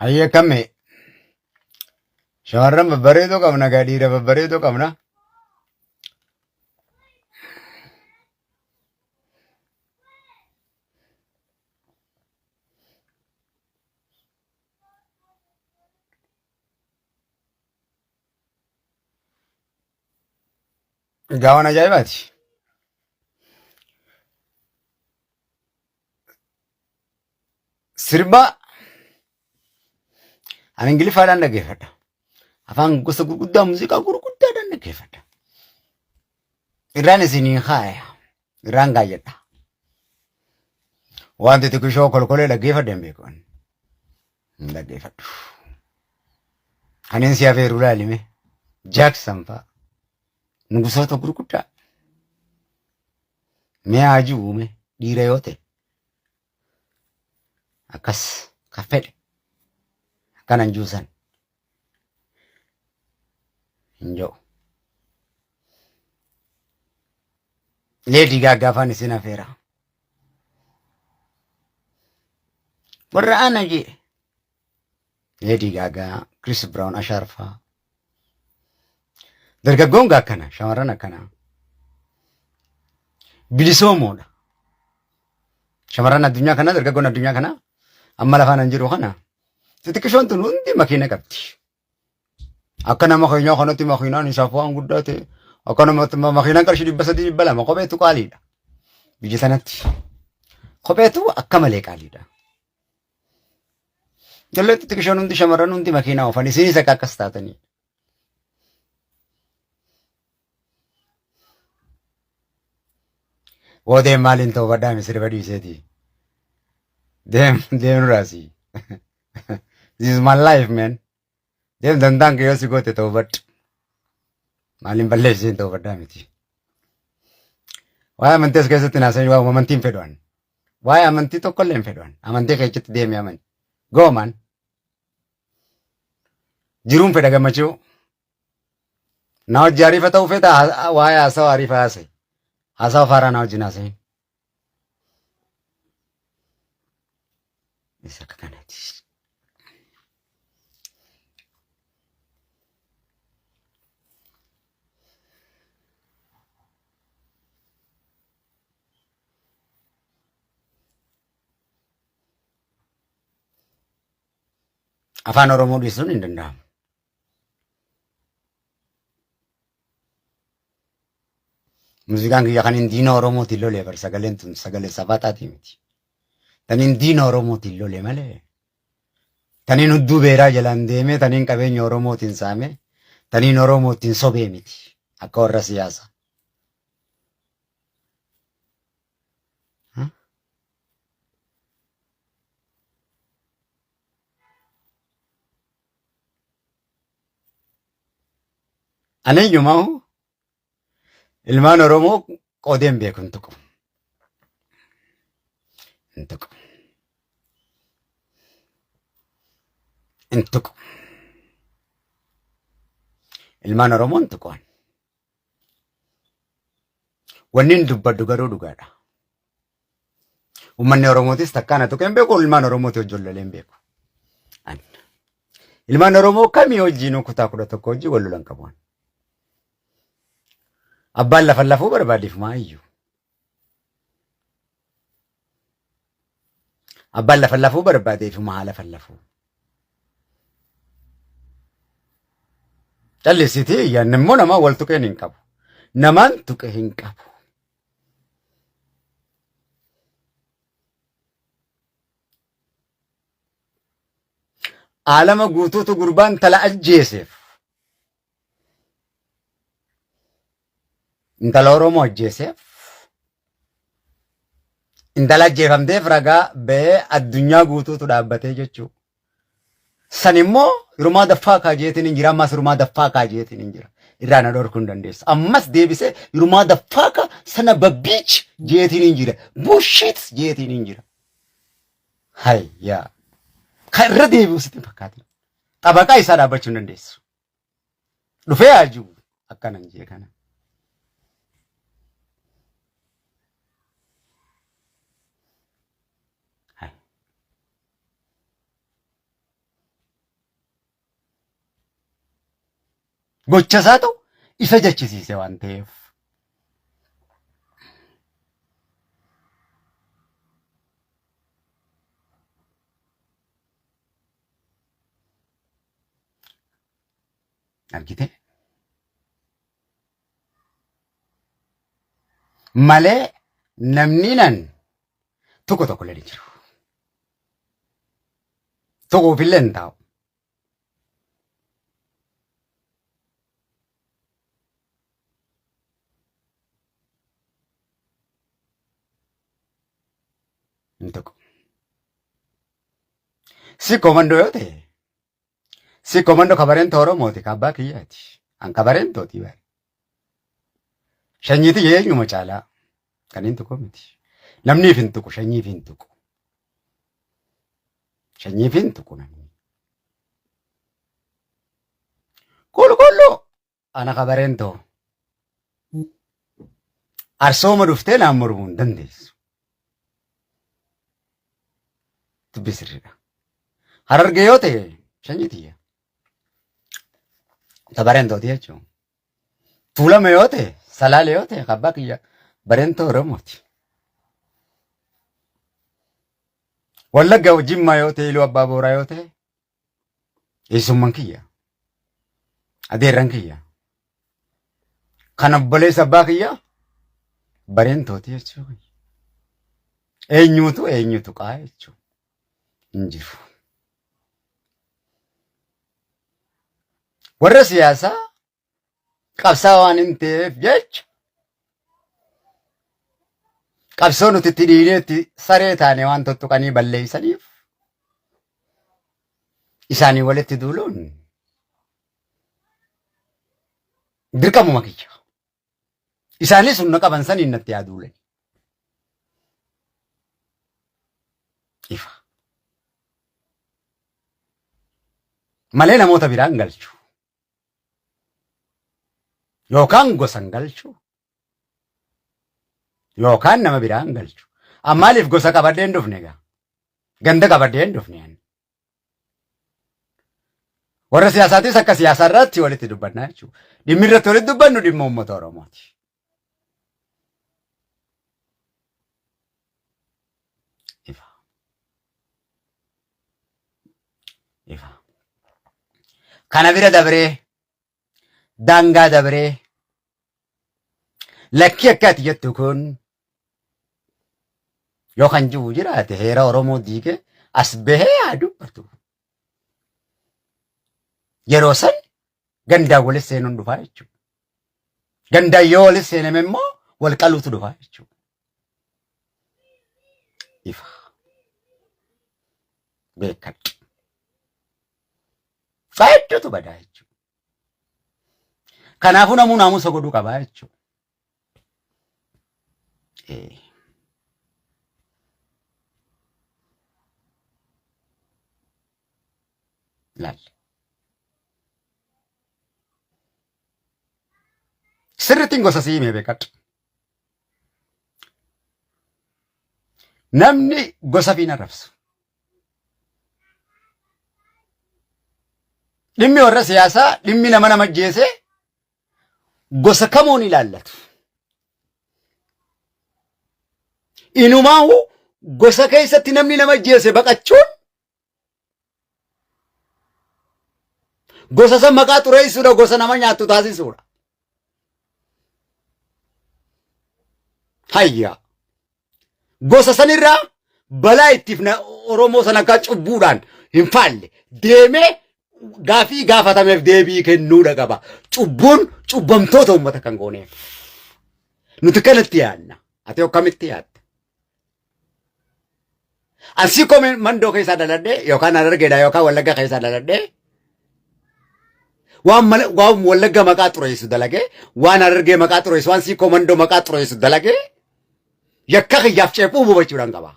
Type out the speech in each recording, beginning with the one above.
Hayyee kamee shamarran babbareedoo qabna gaa dhiira babbareedoo qabna. Gaawwan ajaa'ibaati. Sirba ani Ingiliffaadhaan dhaggeeffadha. Afaan gosa gurguddaa muuziqaa gurguddaadhaan dhaggeeffadha. Irraan isinii haaya. Irraan gaayedha. Wanti xiqqishoo kolkolee dhaggeeffadha hin beeku. Hin dhaggeeffadhu. Kanneen si hafeeru laalime. Jaaksan fa'a. Nugusoota gurguddaa. Mee haji uume dhiira yoo ta'e. Akkas kan fedhe. Akkanan juusan. Hin jiru. Leedii gaaggaafaan isin hafeera. Warra ana jee. Leedii gaaggaa, Chris Brown, Ashaar fa'a. Dargaggoon gaa akkana, shamarran akkana. Bilisoomoodha. Shamarran addunyaa kana, dargaggoon addunyaa kana, amma lafaan hin jiru kana. Xixiqqishoon tun hundi makiina qabdi. Akka nama keenyaa kanatti makiinaan isaaf waan guddaa ta'e, akka namatti makiinaan qarshii 300 kopheetu qaaliidha. Biyya sanatti. Kopheetu akka malee qaaliidha. Jallee xixiqqishoon hundi shamarran hundi makiinaa oofan isinis akka akkas taatanii. Deem maaliin ta'uu badhaame sirba dhiiseeti. Deem raasii. This is my life, man. Deem dandaan kee yoo si goote ta'uu badhu. Maaliin balleesseen ta'uu badhaamiti. Waa'ee amantii as keessatti naasanii waa amantiin fedhan. Waa'ee amantii tokkollee hin fedhan. Amantii keessatti deemee amani. Gooman. Jiruun fedha gammachuu. Na hojii ariifa ta'uu fedha waa'ee haasawa ariifa haasa'e. Haasawa faaraa na wajjin haasa'e. Isa akka kanaati. Afaan Oromoo dhiisuun hin danda'amu. Muuziqaan kiyya kan hin diina Oromootiin lolee bar sagaleen tun sagalee sabaataatii miti. Taniin diina Oromootiin lolee malee. Taniin hudduu beeraa jalaan deemee taniin qabeenya Oromootiin saame taniin Oromootiin sobee miti. Akka warra siyaasa. Ani iyyumaa ilmaan Oromoo qoodeen beeku hin tuqu. Hin tuqu. Hin tuqu. Ilmaan Oromoo hin tuqan. Wanni hin dubbaddu garuu dhugaadha. Uummanni Oromootis takkaan haa tuqu hin beeku, ilmaan Oromooti hojjollolee hin beeku. Ilmaan Oromoo kamii wajjin kutaa 11 wajjin wal lolan qabu. Abbaan lafa lafuu barbaadeef maayyuu. Abbaan lafa lafuu barbaadeef maa lafa lafuu. Callisitee iyyan immoo namaa wal tuqeen hin qabu. Namaan tuqe hin qabu. Aalama guutuutu gurbaan tala ajjeeseef. Intala Oromoo ajjeeseef. Intala ajjeefamteef ragaa ba'ee addunyaa guutuutu dhaabbatee jechuudha. San immoo hirumaa daffaa kaajeetiin hin jira. Ammas hirumaa daffaa kaajeetiin hin jira. Irraa na dhorkuu hin dandeessu. Ammas deebisee hirumaa daffaa ka sana babbiich jeetiin hin jira. Bushit jeetiin hin jira. Hayyaa. Kan irra deebi'u sitti fakkaatin. Xabaqaa isaa dhaabbachuu hin dandeessu. Dhufee haajuu akkanan jee kana. gochasaa ta'u isa jechisiise waan ta'eef. Argite? Malee namni nan tokko illee ni jiru. Tokko ofillee hin taa'u. Hin tokko. Si komandoo yoo ta'e si komando kabareen Oromooti kabbaa kiyyaati. An kabareen tooti bare. Shanyiiti eenyuma caalaa kan hin tuqu miti. Namni hin tuqu shanyiif hin tuqu. Shanyiif hin tuqu namni. Qulqulluu ana kabareen too. Arsooma dhuftee naan mormuu hin dandeessu. Dubbisirriidha. Harargee yoo ta'e shanyiitiyya. Tabareen tooti jechuun. Tuulame yoo ta'e salaale yoo ta'e kabbaa kiyya bareen too Oromooti. Wallagga Jimmaa yoo ta'e Iluu Abbaa Booraa yoo ta'e eessummaan kiyya. Adeerran kiyya. Kan obboleessa abbaa kiyya bareen tooti jechuun. Eenyutu qaa jechuun hin jiru. Warra siyaasaa qabsaa waan hin ta'eef jecha qabsoo nuti itti dhiineetti saree taane waan tuttuqanii balleeysaniif isaanii walitti duuluun dirqamuma kiyya. Isaanis humna qaban saniin natti yaaduulen. Ifa. Malee namoota biraan galchu. Yookaan gosan galchu. Yookaan nama biraan galchu. Ammaaliif gosa qabadheen dhufne egaa. Ganda qabadheen dhufne. Warra siyaasaatis akka siyaasaa irratti walitti dubbannaa jechuudha. Dhimmi irratti walitti dubbannu dhimma uummata Oromooti. Ifa. Ifa. Kana bira dabree daangaa dabree lakkii akka ati jettu kun yoo kan jiru jiraate heera Oromoo diigee as bahee haa dubbatu. Yeroo san gandaa walis seenuun dhufaa jechuudha. Gandaa yoo walis seename immoo wal qaluutu dhufaa jechuudha. Ifa. Beekadhu. Baay'eetu badaa jechuudha. Kanaafuu namuu naamusa godhuu qabaa jechuudha. Laal. Sirriitiin gosa siimee beekadhu. Namni gosa fi arrabsu. Dhimmi warra siyaasaa dhimmi nama ajjeesee gosa kamuun ilaallatu. Inumaahu gosa keessatti namni nama ajjeese baqachuun gosa san maqaa xureessuudha, gosa nama nyaattu taasisuudha. Hayya. Gosa sanirraa balaa ittiif Oromoo sana akka cubbuudhaan hin faalle deemee gaafii gaafatameef deebii kennuudha qaba. Cubbuun cubbamtoota uummata kan gooneef. Nuti kanatti yaadna. Ati akkamitti yaadda? Asii koomee mandoo keessaa daladhee yookaan Harargeedhaa yookaan Wallagga keessaa daladhee waan Wallagga maqaa xureessu dalagee waan Harargee maqaa xureessu waan siikoo mandoo maqaa xureessu dalagee yakka kiyyaaf ceephuu hubachuudhaan qaba.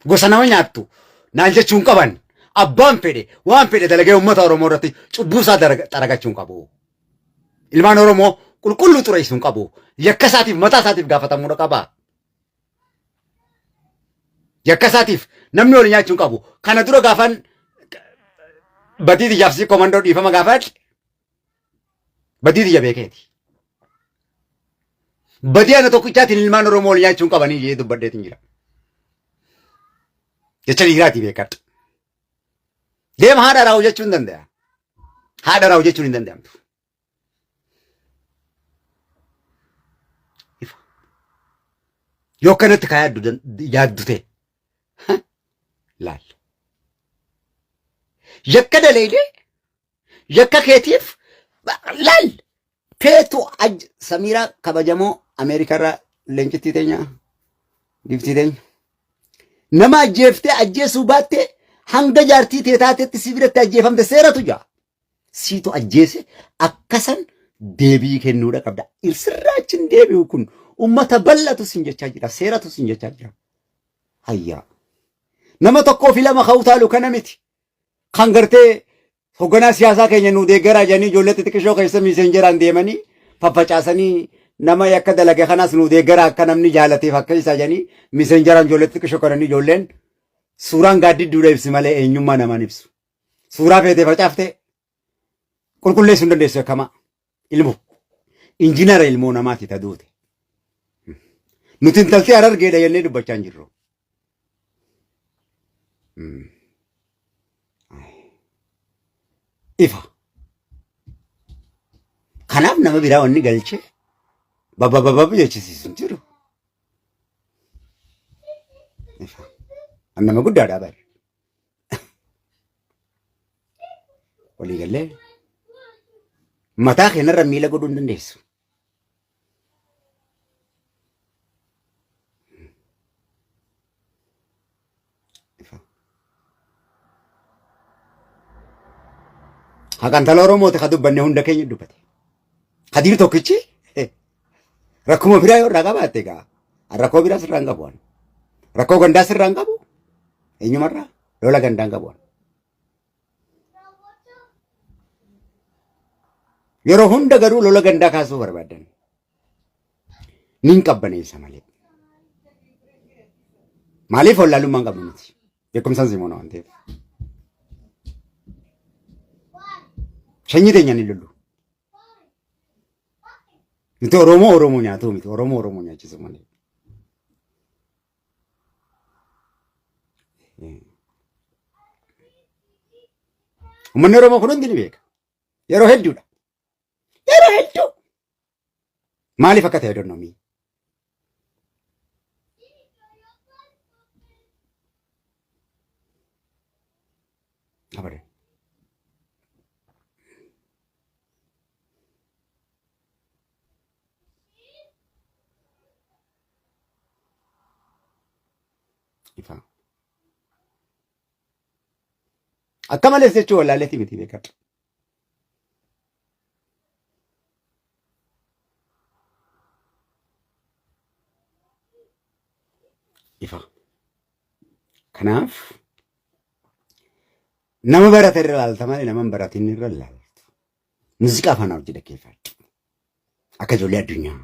Gosa nama nyaattu naan jechuun qaban abbaan fedhe waan fedhe dalagee uummata Oromoo irratti cubbuusaa xaragachuun qabu. Ilmaan Oromoo qulqulluu xureessuun qabu. Yakka isaatiif mataa isaatiif gaafatamuudha qaba. Yakka isaatiif namni wal nyaachuun qabu. Kana dura gaafan Badii jaafsi komandoo dhiifama gaafadhe badii beekeeti. Badii ana tokkichaatiin ilmaan Oromoo nyaachuun qabanii jee dubbadheetiin jira. Jecha dhiiraatii beekadha. Deema haadha raawwu jechuun hin danda'a. Haadha raawwu jechuun hin danda'amtu. Yoo kanatti kaa yaaddu ta'e laal. Yakka daleedee yakka keetiif laal. Feetu Samiraa kabajamoo Ameerikarraa leencittii teenya giftii teenya. Nama ajjeeftee ajjeesuu baattee hanga jaartii tee taatetti si biratti ajjeefamte seeratu jira. Siitu ajjeese akkasan deebii kennuudha qabda. Sirraachiin deebi'u kun ummata bal'atu sin jechaa jira. Seeratu sin jechaa jira. Hayyaa. Nama tokkoo fi lama ka'uu taalu kana miti. Kan gartee hoogganaa siyaasaa keenya nu deeggaraa jedhanii ijoollee xixiqqishoo keessa miiseenjeraan deemanii faffacaasanii nama yakka dalage kanaas nu deeggaraa akka namni jaalateef akka isaa jedhanii miiseenjeraan ijoollee xixiqqishoo kananii ijoolleen suuraan gaaddidduudha ibsi malee eenyummaa namaan ibsu. Suuraa feetee facaaftee qulqulleessuu hin dandeessu akkama ilmu injiinara ilmoo namaati taduute. Nuti intaltee Harargeedha jennee dubbachaa hin jirru. Ifa. Kanaaf nama biraa wanni galchee babbabababu jechisiisu hin jiru. Ifa. Nama guddaadhaa bare. Walii gallee mataa keenyarra miila godhuu hin dandeessu. Hakan tala Oromoo ta'e dubbanne hunda keenya dubbate. Hadiir tokkichi rakkuma biraa yoo irraa qabaatte egaa rakkoo biraa sirraa hin qabu. Rakkoo gandaa sirraa hin qabu. Eenyumarraa lola gandaa hin qabu. Yeroo hunda garuu lola gandaa kaasuu barbaadan nin qabbaneessa malee. Maaliif wallaalummaan qabnu miti. Beekumsaan Simoona waan ta'eef. Sanyii teenya ni lollu. Miti Oromoo nyaatu miti Oromoo nyaachisu malee. Uummanni Oromoo kun hundi ni beeka. Yeroo hedduudha. Yeroo hedduu. Maaliif akka ta'e donnomii? Abadan. Ifa. Akka malees jechuun wallaalleetii miti beekadha. Ifa. Kanaaf nama barate irra laalta malee nama hin baratin irra laaltu. Muuziqaa afaan hojii dhaggeeffadhu. Akka ijoollee addunyaa.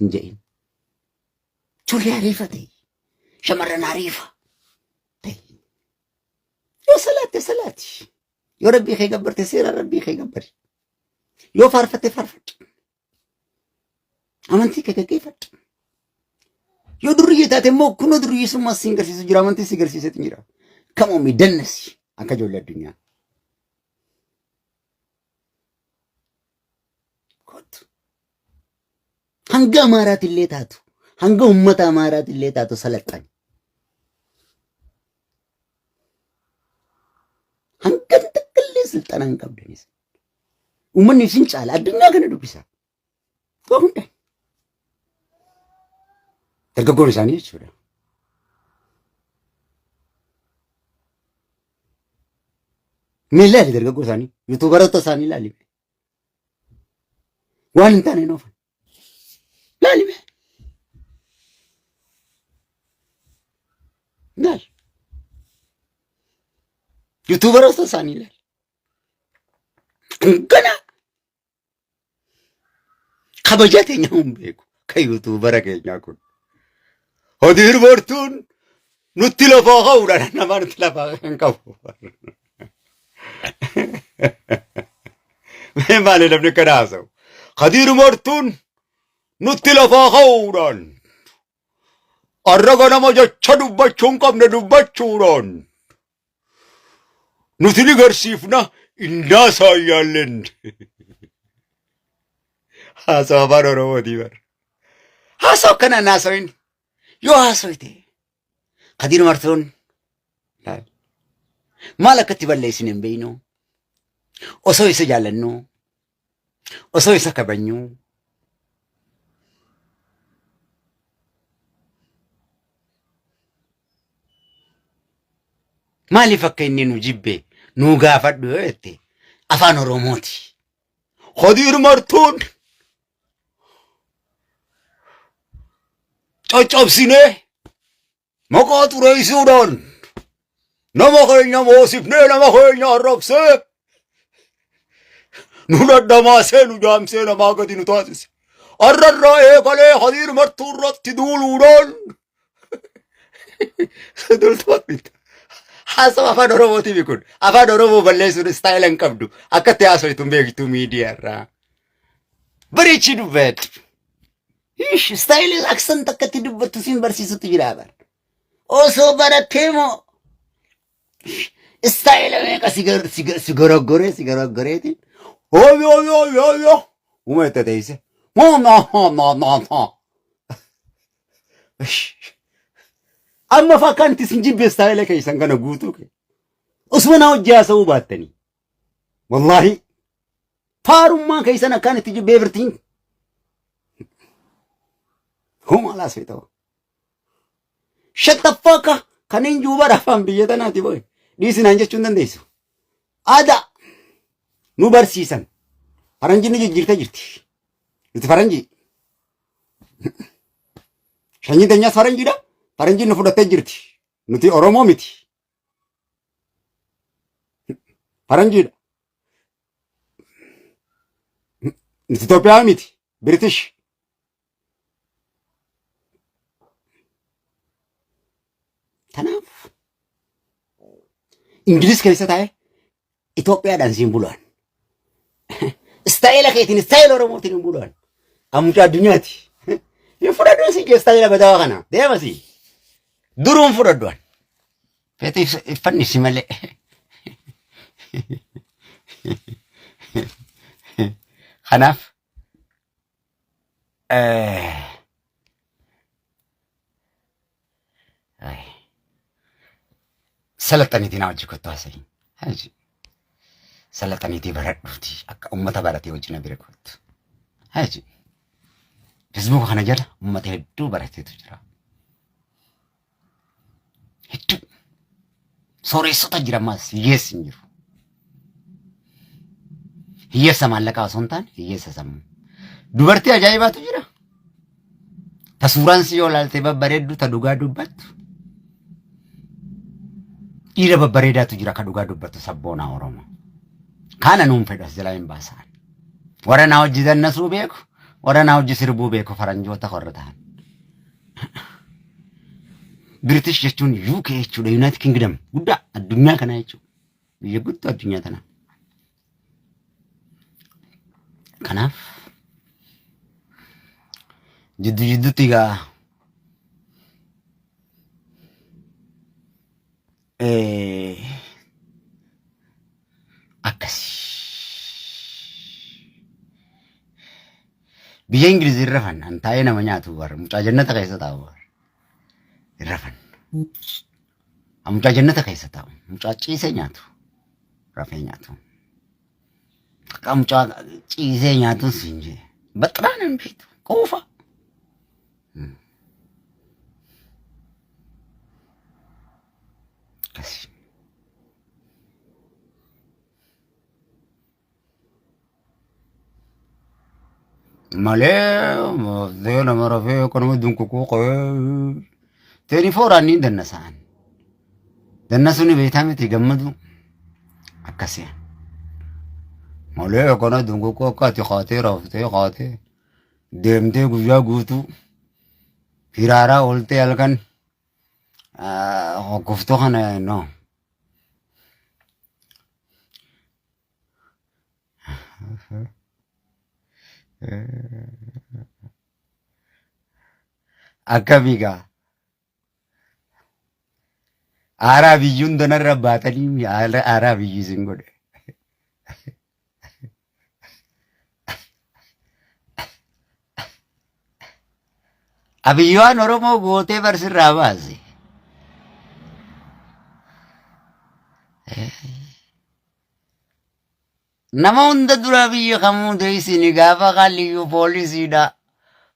Hin jedhin. Ijoollee ariifa ta'e. Shamarran ariifa ta'e. Yoo salaatti. Yoo rabbii kee gabbarte seera rabbii kee gabbari. Yoo faarfatte faarfadhu. Amantii kee gaggeeffadhu. Yoo durriyyee taate immoo kunoo durriyyesummaa si garsiisu jira amantii si garsiisetu jira. Kamoomii dannasi akka ijoollee addunyaa. Hanga Amaaraatillee taatu hanga uummata Amaaraatillee taatu salaxxani. Hanga takkaallee silxana hin qabdanis. Uummanni isin caala addunyaa kana dubbisa. Waa hundaan. Dargaggoon isaanii jechuudha. Mee ilaali dargaggoo isaanii yuutuubaroota isaanii ilaali. Waan hin taane hin oofan. Ilaali mee. Ilaali. Yuutuubaroota isaanii ilaali. Kana kabajaa teenya hin beeku kan yuutuubara keenyaa kun. Hodiir boortuun nutti lafaa ka'uudha nama nutti lafaa kan qabu. Mee maali namni kana haasa'u? Kadiir Martuun nutti lafaa ka'uudhaan arraga nama jecha dubbachuu hin qabne dubbachuudhaan nuti ni garsiifna indaasaa yaallen. Haasa'u afaan Oromootii bara. Haasa'u kanaan haasa'in yoo haasa'ite Kadiir Martuun maal akkatti balleessin hin beeknu osoo isa jaallannu osoo isa kabajnu maaliif akka inni nu jibbe nu gaafadhu yoo jette afaan Oromooti. Kadiir Martuun caccabsinee maqaa xureessuudhaan nama keenya moosifnee nama keenya arrabsee nu daddamaasee nu jaamsee namaa gadi nu taasise. Arrarraa eegalee Kadiir Martuu irratti duuluudhaan haasa'u afaan Oromootiif kun afaan Oromoo balleessuun istaayila hin qabdu akkatti haasa'utu beektu miidiyaa irraa. Bariichi dubbatu. Istaayila aksan takkatti dubbattu siin barsiisutu jira bara. Osoo barattee moo istaayila meeqa si goroggoreetiin yoo uma itti teesse amma fakkaanti isin jibbe istaayila keessan kana guutuu ke usuma na hojii haasa'uu baattanii wallaahi faarummaa keessan akkaan itti jibbee birtiin huma laas ta'u shattaffaaka kanneen juubara afaan biyya tanaati boy dhiisinaan jechuun dandeessu. Aadaa nu barsiisan faranjiin jijjiirtee jirti. Nuti faranjii sanyii teenyaas faranjiidha. Faranjiin nu fudhattee jirti. Nuti Oromoo miti. Faranjiidha. Nuti Itoophiyaa miti. British. Kanaaf Ingiliz keessa taa'ee Itoophiyaadhaan siin bulaan. Istaayila keetiin istaayila Oromootiin hin bulaan. Ammucaa addunyaati. Hin fudhadhuun si istaayila badaa kana. Deemasi. Duruun fudhadhuun. Feetii fannisi malee. Kanaaf salaxaniitii na wajji kottu haasa'in. Salaxaniitii baradhuuti akka uummata baratee wajjin bira kottu. Feesbuuka kana jala uummata hedduu barateetu jira. Hedduu sooressota jira ammas hiyyeessi hin jiru. Hiyyeessa maallaqaa osoo hin taane hiyyeessa sammuu. Dubartii ajaa'ibaatu jira. Ta suuraan si yoo ilaalte babbareeddu ta dhugaa dubbattu. Dhiira babbareedaatu jira ka dhugaa dubbattu sabboonaa Oromoo. Kana nuun fedhas jalaa hin baasaan. Warra naa hojii dannasuu beeku, warra naa hojii sirbuu beeku faranjoota warra ta'an. British jechuun UK jechuudha, United Kingdom guddaa addunyaa kana jechuudha. Biyya guddoo addunyaa tana. Kanaaf jidduutti egaa akkasii biyya Ingiliz irra rafan an taa'ee nama nyaatu warra mucaa jannata keessa taa'u warra irra rafan mucaa jannata keessa taa'u mucaa ciisee nyaatu rafee nyaatu akka mucaa ciisee nyaatu siin jee baxraan hin beektu quufa. Akkasii. Malee zeena marafee kanuma dunkuku qee teeni fooraan ni dannasaan dannasuun beektaa miti gammadu akkasii. Malee kana dunkuku akka ati qaatee raaftee qaatee deemtee guyyaa guutuu hiraaraa ooltee halkan Hoggoftuu kana no. Akka bigaa aaraa biyyuun donarra baatanii aaraa biyyii sin godhe. Abiyyaan Oromoo gootee barsirraa baase. Nama hunda dura biyya kamuu deessini gaafa qalliyyuu poolisiidha.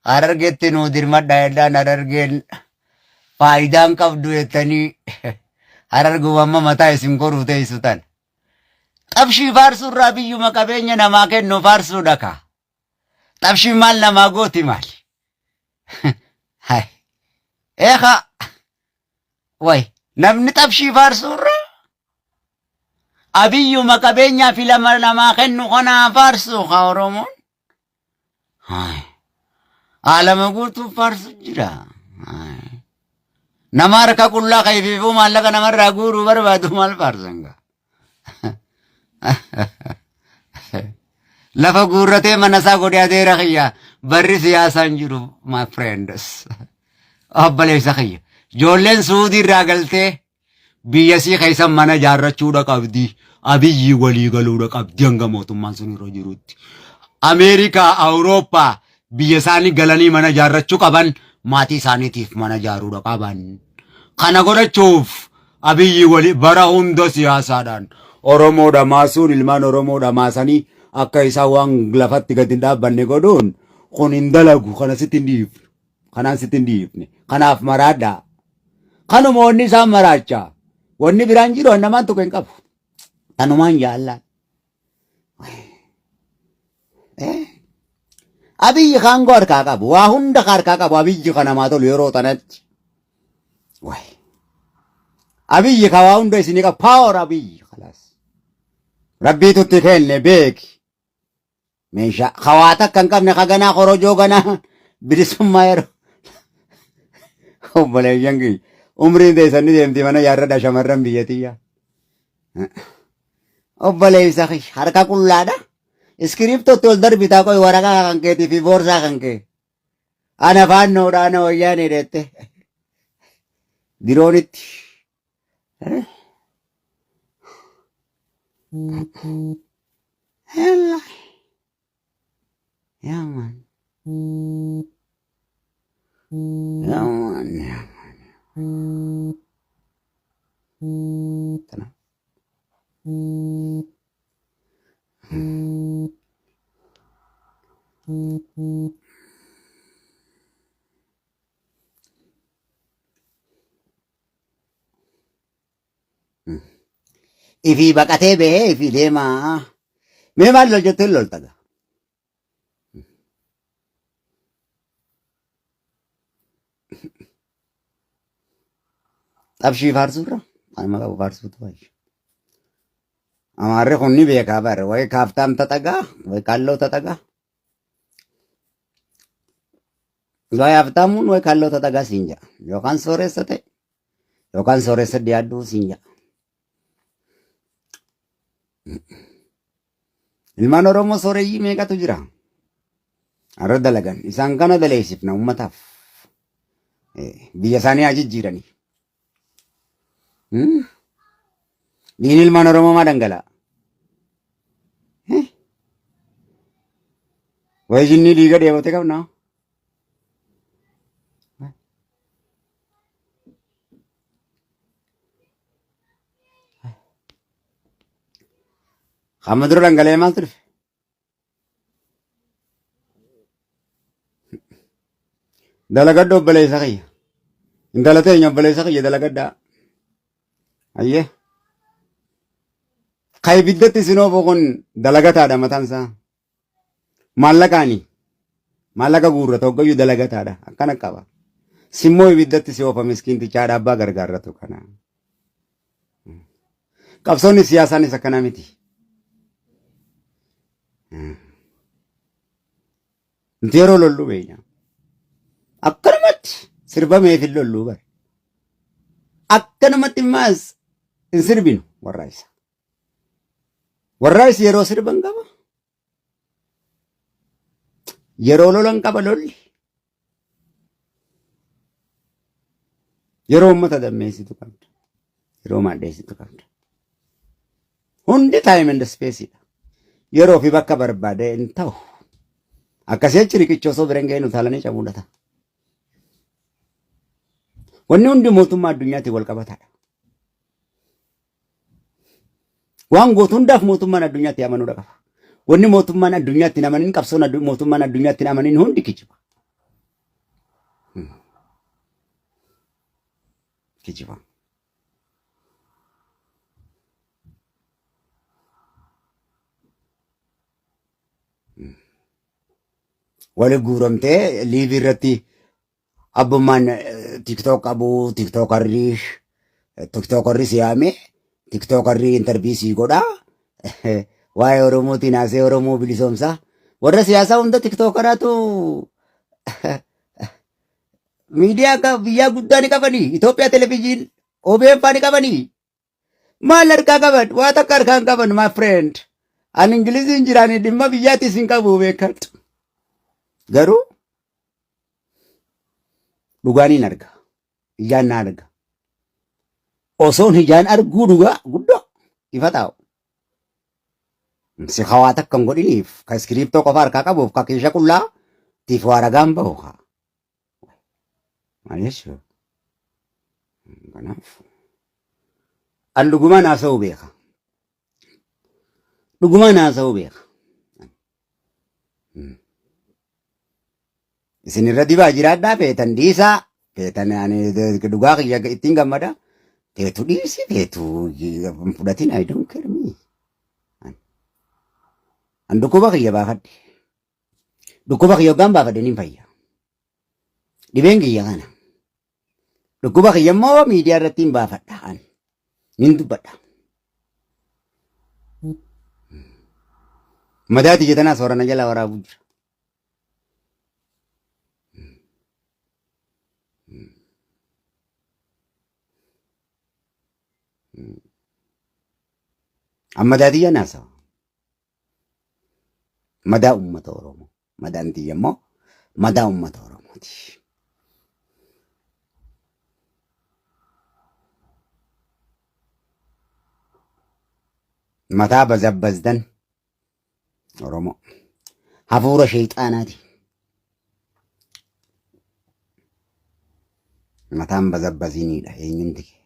Harargeetti nuu dirmadha jedhaan harargeen faayidaan qabdu jettanii hararguma mataa isin koruu teessutan. Xabshii faarsuurraa biyyuma qabeenya namaa kennu faarsuudha kaa. Xabshii maal namaa gooti maali? Eeka way namni xabshii faarsuurraa abiyyuma qabeenyaa fi lama namaa kennu kanaa faarsu kaa Oromoon. Alama guutuu faarsu jira. Nama harka qullaa kayfiifuu maallaqa namarraa guuruu barbaadu maal faarsanga? Lafa guurratee mana isaa godhee adeera kiyya barri siyaasaan jiru my friends. Obboleessa kiyya. Ijoolleen Suudii irraa galtee biyya sii keessan mana jaarrachuudha qabdi. Abiyyi walii galuudha qabdi hanga mootummaan sun irra jirutti. Ameerikaa, Awurooppaa biyya isaanii galanii mana jaarrachuu qaban maatii isaaniitiif mana jaaruudha qaban. Kana godhachuuf abiyyi walii bara hunda siyaasaadhaan Oromoodha maasuun ilmaan Oromoodha maasanii akka isaan waan lafatti gadi hin dhaabbanne godhuun kun hin dalagu kana sitti hin dhiifne. Kanaan sitti hin dhiifne. Kanaaf maraadhaa. Kanuma wanni isaan maraachaa. Wanni biraan jiru namaan tokko hin qabu. Kanumaan jaallaan. Abiyyi kan harkaa qabu. Waa hunda harkaa qabu. Abiyyi kan namaa tolu yeroo tanatti. Abiyyi kan waa hunda isinii qabu. Power abiyyi. Rabbiitutti kenne beeki. Meeshaa hawaata kan qabne haganaa korojoo ganaa bilisummaa yeroo. Obboleeyyan kiyya. Umriin teessanii deemti mana yaarradha shamarran biyyatiyyaa. Obboleessa kiyya harka qullaadha. Iskiriiptootti ol darbitaa qoy waraqaa kan keetii fi boorsaa kan kee. Ana faannoodhaan wayyaan hidhette. Diroonitti. Hella. Yaman. Yaman. Tenang. Ifi baqatee bahee ifi deemaa. Mee maal lol jettee loltaga? Xabshii faarsuurra? Anuma qabu faarsuutu baay'ee. Amaarri kun ni beekaa bare wayi kaaftaam taxagaa wayi kalloo taxagaa. Wayi haftaamuun wayi kalloo taxagaa siin ja'a. Yookaan sooressa ta'e yookaan sooressa dhiyaadduu siin ja'a. Ilmaan Oromoo sooreyyii meeqatu jira? Arra dalagan isaan kana daleessifna uummataaf biyya isaanii haa jijjiiranii. Diin ilmaan Oromoo maa dhangala'a? Wayi jinnii dhiiga dheebote qabnaa? Hamma dura dhangala'ee maaltu dhufe? Dalagadda obboleessa kiyya. Intala teenya obboleessa kiyya dalagaddaa. Ayyee. Ka ibiddatti isin oofu kun dalagataadha mataan isaa. Maallaqaani. Maallaqa guurrata hoggayyuu dalagataadha. Akkana qaba. Simmoo ibiddatti si oofa miskiintichaadha abbaa gargaarratu kana. Qabsoonni siyaasaanis akkana miti. Inti yeroo lollu beenya. Akkanumatti sirbameef hin lollu bare. akkanumatti maas hin sirbinu warra isa. Warra isa yeroo sirban qaba. Yeroo lolan qaba lolli. Yeroo uummata dammeessitu qabda. Yeroo maaddeessitu qabda. Hundi time and space dha. Yeroo fi bakka barbaade hin ta'u. Akkasii achi riqicha osoo bira hin ga'in utaalanii cabuudhata. Wanni hundi mootummaa addunyaatti wal qabataadha. Waan gootu hundaaf mootummaan addunyaatti amanuudha qaba. Wanni mootummaan addunyaatti hin amanin qabsoon mootummaan addunyaatti hin amanin hundi kijiba. Kijiba. Wali guuramtee liivii irratti abbummaan tiktok qabu tiktokarri siyaame tiktokarri intarviisii godha waa'ee oromootiin haasee oromoo bilisoomsa warra siyaasaa hunda tiktokaraatu miidiyaa biyyaa guddaa ni qabanii Itoophiyaa televiziin OBN faa ni qabanii maal harkaa qaban waa takka harkaan qaban my friend an ingiliziin jiraanii dhimma biyyaattis hin qabu beekadhu garuu dhugaaniin arga ijaan na arga osoon ijaan arguu dhugaa guddoo ifa taa'u si hawaa takka hin godhiniif ka iskiriiptoo qofa harkaa qabuuf ka keesha qullaa tiif waa ragaan bahu haa maal jechuu kanaaf an dhugumaan haasa'uu beeka dhugumaan haasa'uu beeka isin irra dibaa jiraadhaa feetan dhiisaa feetan dhugaa kiyya ittiin gammada teetu dhiisi teetu fudhatin I don't care me an dhukkuba kiyya baafadhe dhukkuba kiyya hoggaan baafadhe nin fayya dhibeen kiyya kana dhukkuba kiyya immoo miidiyaa irratti hin baafadha an nin dubbadha madaati jetanaa soorana jala waraabuu jira amma daadiyya naasa madaa ummata oromoo madaan tiyya immoo madaa ummata oromooti mataa bazabbazdan oromoo hafuura shayxaanaati mataan bazabbaziniidha eenyumti kee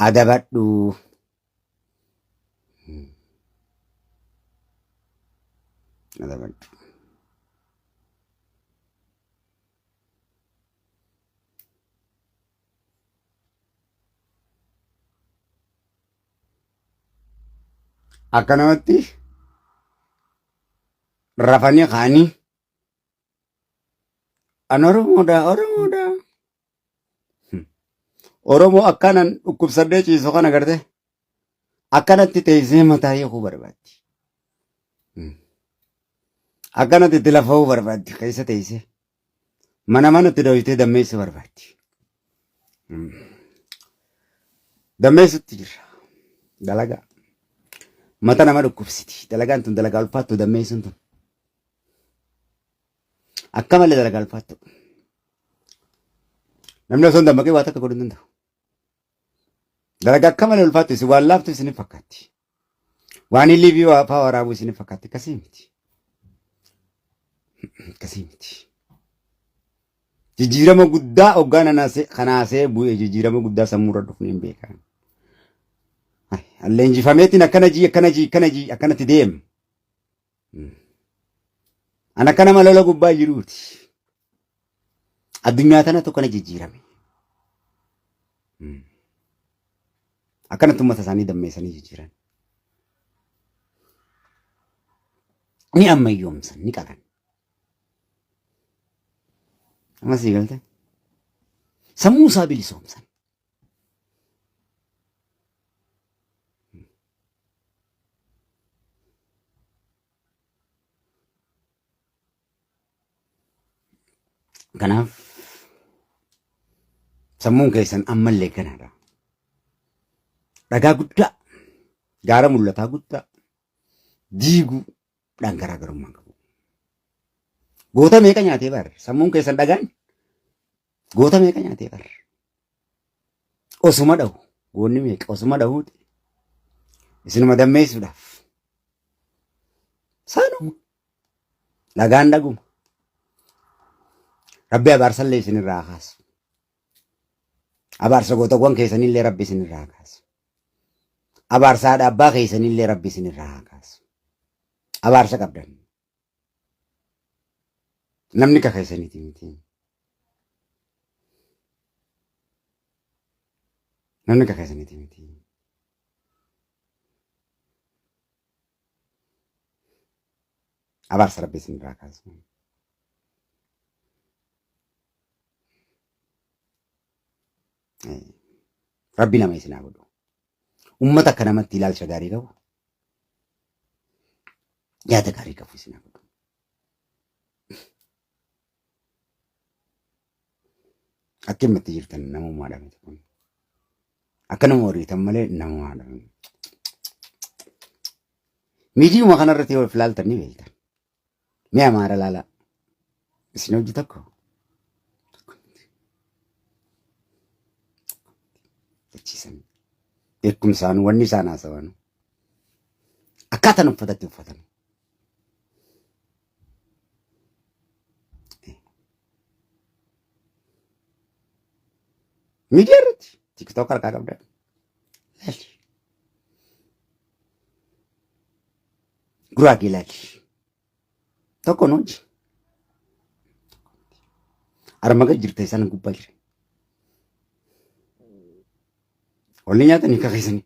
adabadhu adabadhu akkanumatti rafanii kaanii an oromoodha oromoo akkanan dhukkubsadhee ciisu kana garte akkanatti teessee mataa hiikuu barbaaddi akkanatti itti lafa'uu barbaaddi keessa teessee mana manatti dhohitee dammeessu barbaaddi dammeessutti jira dalagaa mata nama dhukkubsiti dalagaan tun dalagaa ulfaattu dammeessuun tun akka malee dalagaa ulfaattu namni osoo hin dammaqee waa takka godhuu hin danda'u dalagaa akka malee ulfaattu isin waan laaftu isin fakkaatti waan illee fi faa waraabuu isin fakkaatti akkasii miti jijjiirama guddaa hoggaan kanaasee bu'ee jijjiirama guddaa sammuurra dhufne hin beekan alleenjifameetiin akkanatti deemu an akka nama lola gubbaa jiruuti addunyaa tanatu kana jijjiirame akkanatti ummata isaanii dammeessanii jijjiiran ni ammayyoomsan ni qaban ammasii galte sammuu isaa bilisoomsan Kanaaf sammuun keessan ammallee kanadha. Dhagaa guddaa gaara mul'ataa guddaa diiguudhaan garaagarummaa qabu. Goota meeqa nyaatee bar sammuun keessan dhagaan goota meeqa nyaatee bar osuma dhahu goonni meeqa osuma dhahuuti isinuma dammeessuudhaaf saanuma dhagaan dhaguma rabbi abaarsallee isinirraa kaasu abaarsa gootawwan keessanillee rabbi isinirraa kaasu abaarsa haadha abbaa keessanillee rabbi isinirraa kaasu abaarsa qabdan namni ka keessaniiti miti namni ka keessaniiti miti abaarsa rabbi isinirraa kaasu rabbi nama isinaa godhu ummata akka namatti ilaalcha gaarii qabu yaada gaarii qabu isinaa godhu akka himmatti jirtan namummaadha miti kun akka nama horiitan malee namummaadha miidiyuma kanarratti yoo ilaaltan ni beektan mi'a maara laalaa isin hojii tokko beekumsaan wanni isaan haasawan akkaataan uffatatti uffatan miidiyaa irratti tiktook harkaa qabdan laalli guraagee laalli tokko noonji armaga jirta isaan gubbaa jira olli nyaatanii ka keessanii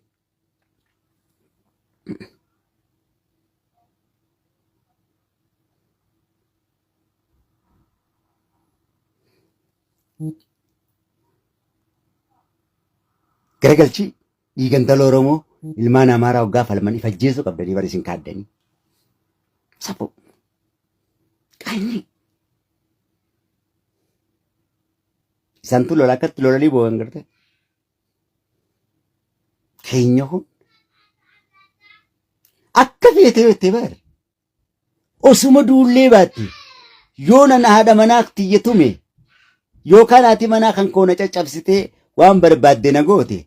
garagalchii dhiigantala Oromoo ilmaan Amaaraa waggaa falmanii fajjeessuu qabdanii bari isin kaaddanii sapo qaanyi isantu lola akkatti lolanii boo'an garte keenya kun akka feetee jettee bar osuma duullee baatti yoo nan haadha manaa tiyyatume yookaan haati manaa kan koona caccabsitee waan barbaadde na goote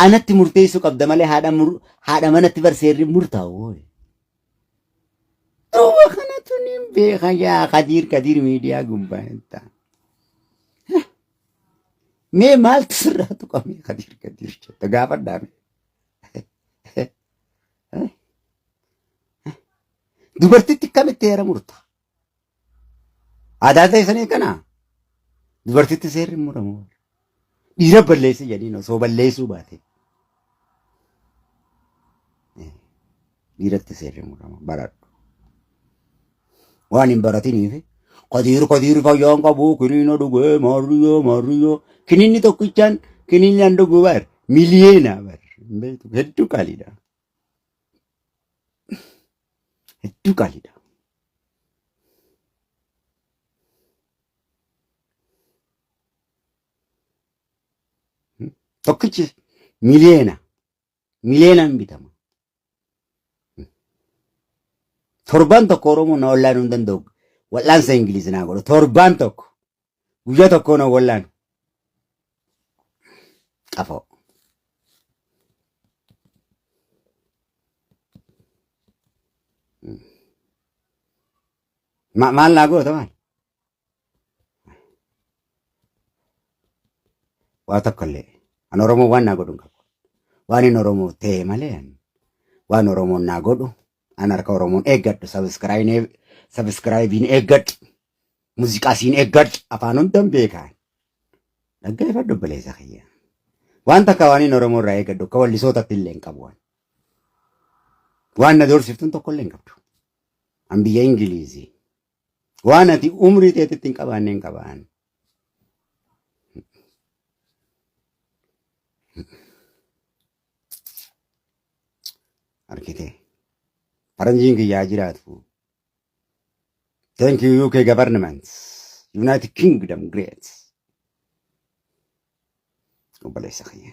anatti murteessuu qabda malee haadha manatti barseerri murtaa'u. Duuba kanatu ni beeka yaa Kadiir miidiyaa gubbaa mee maaltu sirraatu qabee Kadiir jetta gaafadhaame. Dubartitti akkamitti heera murta? Aadaa ta'e kana dubartitti seerri muramu. Dhiira balleessi jedhiin osoo balleessuu baate. Dhiiratti seerri murama baradhu. Waan hin baratiniif Kadiir fayyaan qabu kiniina dhugee maariyyoo kiniinni tokkichaan kiniinni an dhuguu bar miliyeena bar hedduu qaaliidha. Hedduu qaaliidha. Tokkichi miliyeenaan bitama. Torban tokko Oromoo na wallaan hin danda'u. Wal'aansa Ingiliizi naa godhu. Torban tokko guyyaa tokko na wallaan. Qafoo. Maal naa goota maal? Waa tokkollee. An Oromoo waan naa godhu hin qabu. Waan hin Oromoo ta'e malee waan Oromoon naa godhu an harka Oromoon eeggadhu sabiskiraayibiin eeggadhu muuziqaasiin eeggadhu afaan hundan beekaan dhaggeeffadhu obboleessa kiyya. Waan takka waan hin Oromoo irraa eeggadhu akka wallisootatti illee hin qabu waan na doorsiftuun tokkollee hin qabdu. An biyya Ingiliizii waan ati umrii teetitti hin qabaanne hin qabaan. Argitee faranjiin kiyyaa jiraatu. Thank you UK government. United Kingdom great. Obboleessa kiyya.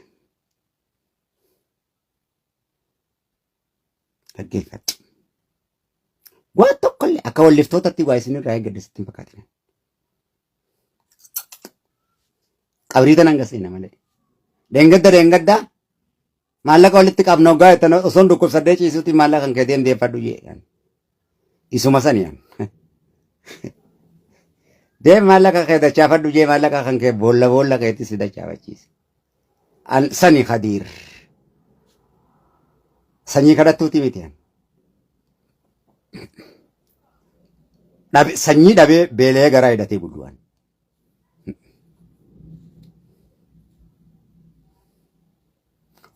Dhaggeeffadhu. Waan tokkollee akka walliftootatti waa isinirraa eeggaddeesitti hin fakkaatina. Qabrii tan hanga seena malee. Deengadda maallaqa walitti qabna hoggaa jettan osoon dhukkubsadee ciisuutti maallaqa kan keetiin deeffadhu jee. Isuma saniyaan. Deem maallaqa kee dachaafadhu jee maallaqa kan kee boolla keetti si dachaafachiise. Sani Khadiir. Sanyii kadhattuuti miti. Sanyii dhabee beelee garaa hidhatee buluwaan.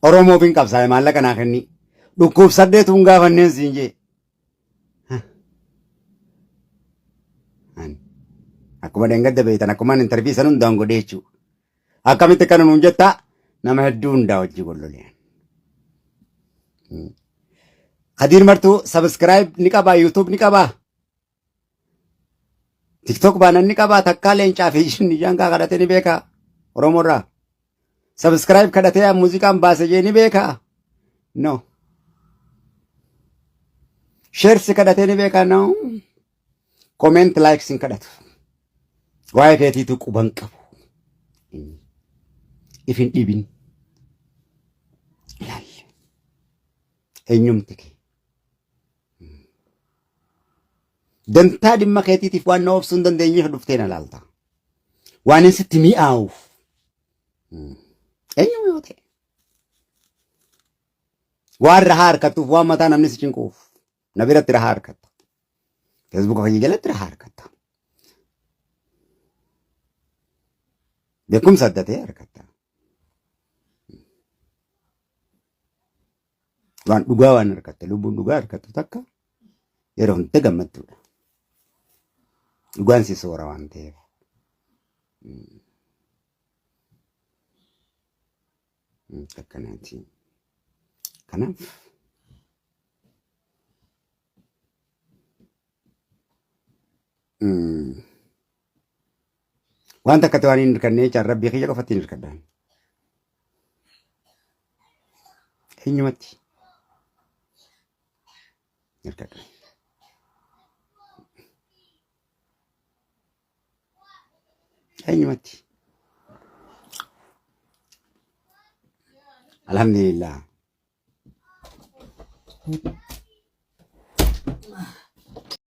Oromoo fin qabsaa'e maallaqa naa kenni. Dhukkubsaddeetu hin gaafanneen siin jee. Akkuma deengadda beektan akkumaan intarvii san hundaan godhee jechuudha. Akkamitti kana nuun jettaa nama hedduu hundaa hojii golloleen. Khadiir Martuu subscribe ni qabaa, YouTube ni qabaa, TikTok baanan ni qabaa, takkaa leencaa fi nijaan kaa kadhatee ni beekaa Oromoorraa. Subscribe kadhatee muuziqaan baase jee ni beekaa. No. Share si kadhatee ni beekaa no. Comment like sin kadhatu. Waa'ee keetiitu quban qabu. Ifin dhibin. Ilaalle. Eenyumti kee. Dantaa dhimma keetiitiif waan na obsuu hin dandeenyeef dhuftee na laalta. Waan hin sitti mi'aawuuf. Eenyuma yoo ta'e. Waan rahaa harkattuuf waan mataa namni si cinquuf. Na biratti rahaa harkatta. Facebook kiyya jalatti rahaa harkatta. Beekumsa adda ta'e harkatta. Waan dhugaa waan harkatta. Lubbuun dhugaa harkattu takka yeroo hunda gammadduudha. Dhugaan si soora waan ta'eef. Akkanaati. Kanaaf waan takka ta'an hin hirkannee jaan rabbii kiyya qofatti hin hirkadhaan. Eenyumatti hirkadhaan. Eenyumatti. Alhamdulillah.